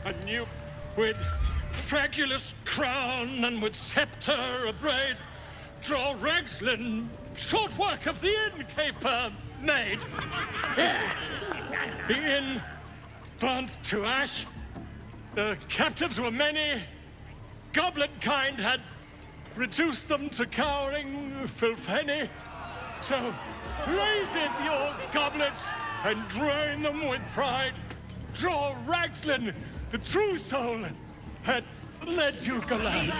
a new with fragulous crown and with scepter abraid, draw Ragslin, short work of the innkeeper made. The inn burnt to ash, the captives were many, goblin kind had reduced them to cowering filfenny. So raise it, your goblets, and drain them with pride. Draw Ragslin, the true soul, had led you glad.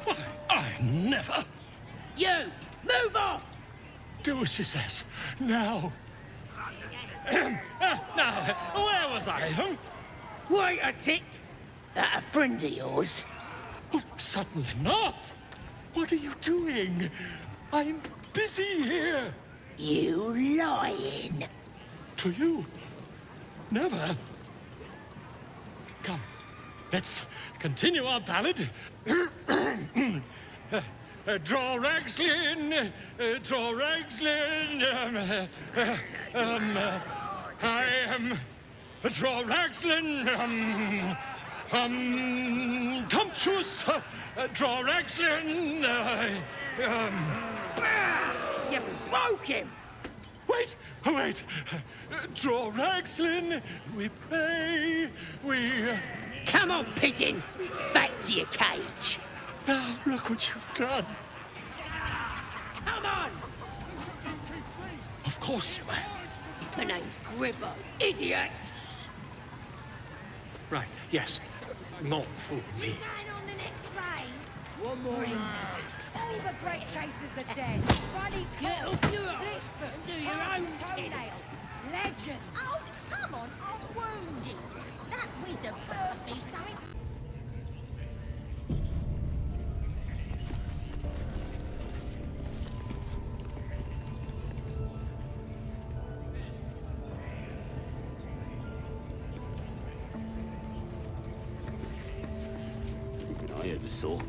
Why, I never. You, move off! Do as she says. Now. Now, where was I, huh? Wait a tick. That a friend of yours? Oh, certainly not. What are you doing? I'm busy here. You lying. To you? Never. Come, let's continue our ballad. Draw Ragslin, draw Ragslin, I am draw Ragslin, Tumptuous, draw Ragslin, You broke him! Wait, wait, draw Ragslin, we pray, we... Come on, pigeon! Back to your cage! Now, look what you've done. Come on! Of course you were. My name's Gribbo, idiot! Right, yes. Not fool me. On the next raid. One more in. All the great chasers are dead. Buddy Little Cox, Bureau, split foot, do your tied own toenail. Legend. Oh, come on, I'm wounded. That wizard burnt me something. I heard the saw.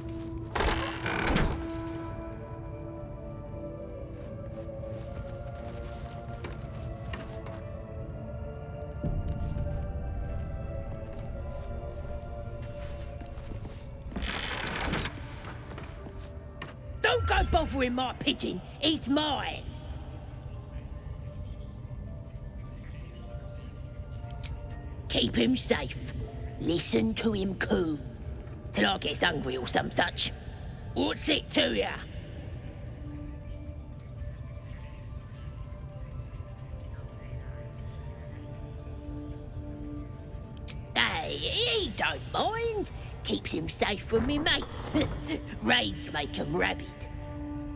Don't go bothering my pigeon, he's mine! Keep him safe. Listen to him coo. Till I gets hungry or some such. What's it to ya? Hey, he don't mind. Keeps him safe from me mates. Raids make 'em rabid.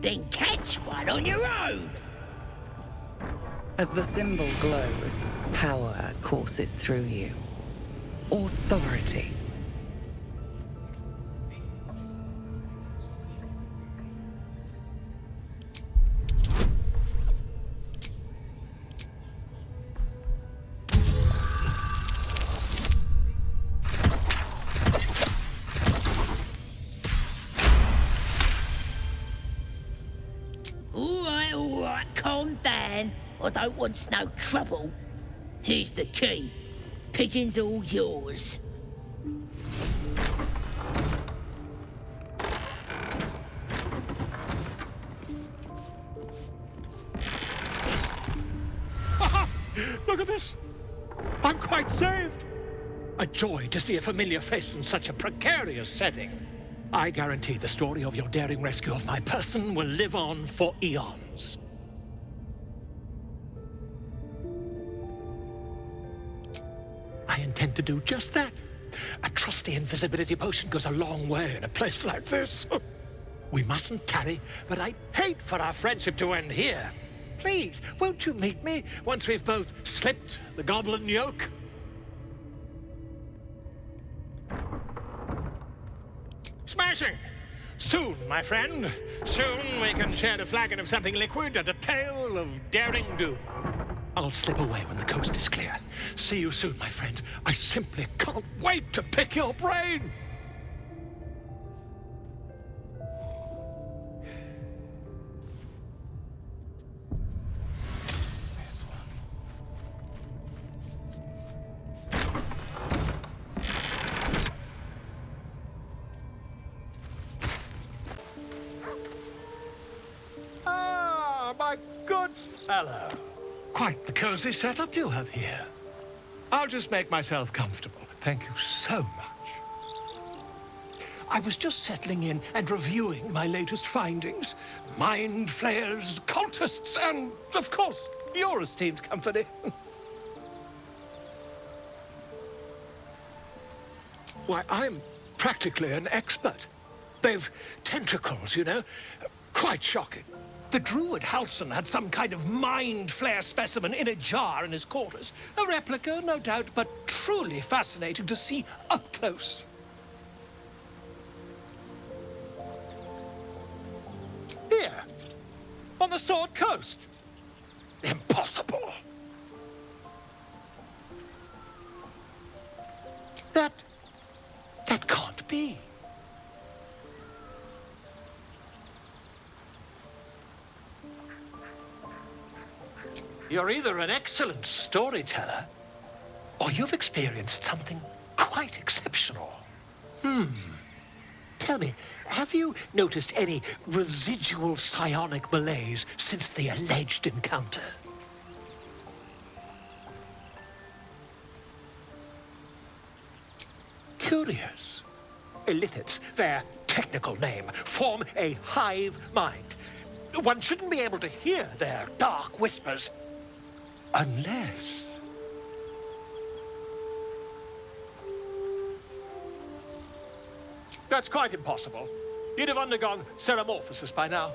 Then catch one on your own. As the symbol glows, power courses through you. Authority. All right, calm down. I don't want no trouble. Here's the key. Pigeon's all yours. Look at this. I'm quite saved. A joy to see a familiar face in such a precarious setting. I guarantee the story of your daring rescue of my person will live on for eons. I intend to do just that. A trusty invisibility potion goes a long way in a place like this. We mustn't tarry, but I'd hate for our friendship to end here. Please, won't you meet me once we've both slipped the goblin yoke? Smashing! Soon, my friend. Soon we can share a flagon of something liquid and a tale of daring do. I'll slip away when the coast is clear. See you soon, my friend. I simply can't wait to pick your brain! my good fellow. Quite the cozy setup you have here. I'll just make myself comfortable. Thank you so much. I was just settling in and reviewing my latest findings. Mind flayers, cultists, and, of course, your esteemed company. Why, I'm practically an expert. They've tentacles, you know. Quite shocking. The druid Halson had some kind of mind flare specimen in a jar in his quarters. A replica, no doubt, but truly fascinating to see up close. Here, on the Sword Coast. Impossible. That can't be. You're either an excellent storyteller, or you've experienced something quite exceptional. Tell me, have you noticed any residual psionic malaise since the alleged encounter? Curious. Illithids, their technical name, form a hive mind. One shouldn't be able to hear their dark whispers unless... That's quite impossible. You'd have undergone ceramorphosis by now.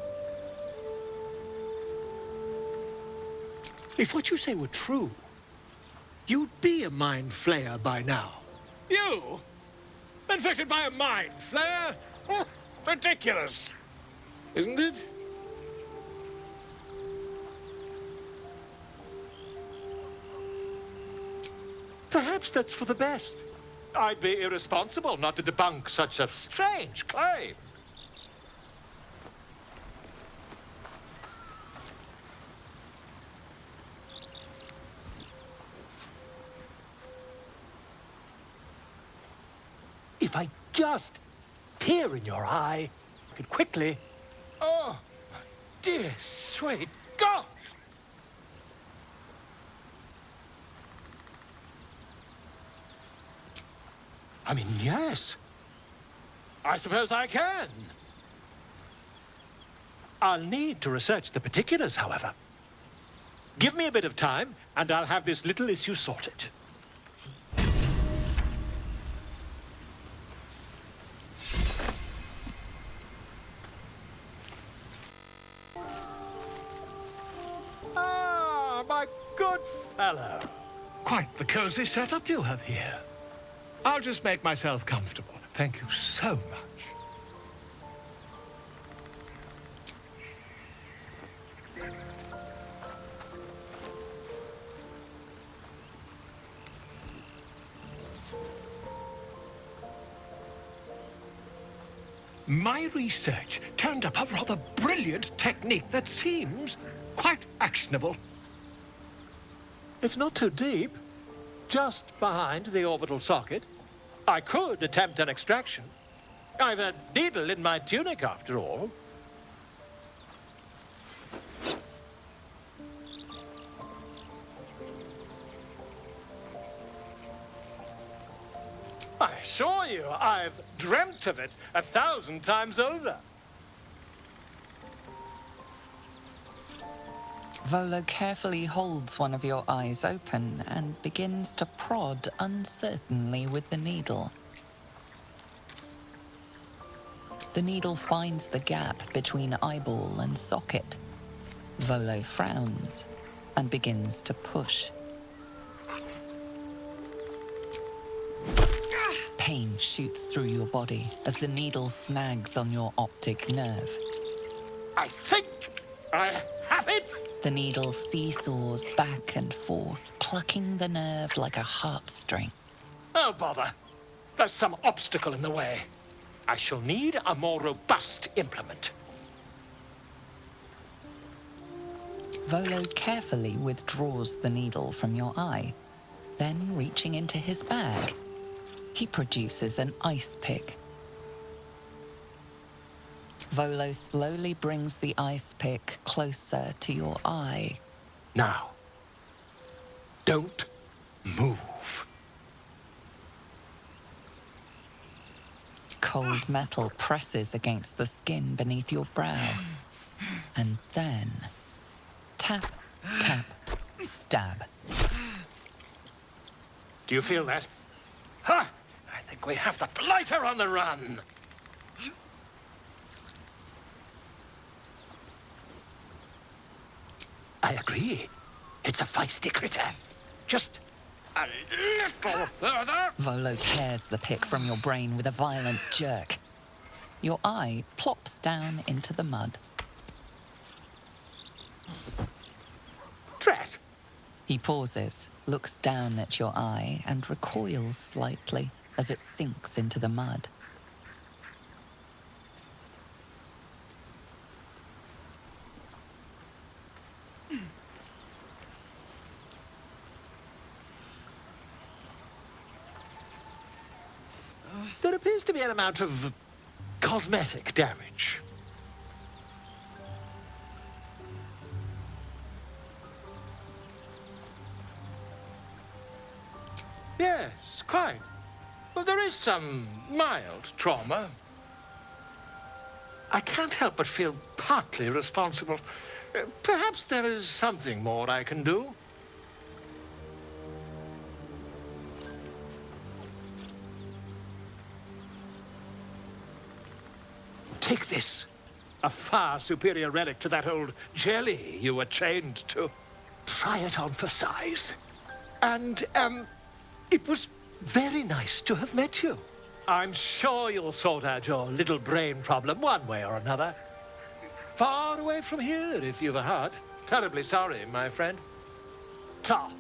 If what you say were true, you'd be a mind flayer by now. You? Infected by a mind flayer? Ridiculous. Isn't it? Perhaps that's for the best. I'd be irresponsible not to debunk such a strange claim. If I just peer in your eye, I could quickly... Oh, my dear, sweet God! I mean, yes. I suppose I can. I'll need to research the particulars, however. Give me a bit of time, and I'll have this little issue sorted. Ah, my good fellow. Quite the cozy setup you have here. I'll just make myself comfortable. Thank you so much. My research turned up a rather brilliant technique that seems quite actionable. It's not too deep, just behind the orbital socket. I could attempt an extraction. I've a needle in my tunic, after all. I assure you, I've dreamt of it 1,000 times over. Volo carefully holds one of your eyes open and begins to prod uncertainly with the needle. The needle finds the gap between eyeball and socket. Volo frowns and begins to push. Pain shoots through your body as the needle snags on your optic nerve. I think I have it! The needle seesaws back and forth, plucking the nerve like a harp-string. Oh, bother. There's some obstacle in the way. I shall need a more robust implement. Volo carefully withdraws the needle from your eye. Then, reaching into his bag, he produces an ice pick. Volo slowly brings the ice pick closer to your eye. Now, don't move. Cold metal presses against the skin beneath your brow. And then, tap, tap, stab. Do you feel that? Ha! I think we have the blighter on the run. I agree. It's a feisty critter. Just a little further. Volo tears the pick from your brain with a violent jerk. Your eye plops down into the mud. Drat. He pauses, looks down at your eye, and recoils slightly as it sinks into the mud. There appears to be an amount of cosmetic damage. Yes, quite. Well, there is some mild trauma. I can't help but feel partly responsible. Perhaps there is something more I can do. Take this. A far superior relic to that old jelly you were chained to. Try it on for size. And, it was very nice to have met you. I'm sure you'll sort out your little brain problem one way or another. Far away from here, if you've a heart. Terribly sorry, my friend. Ta.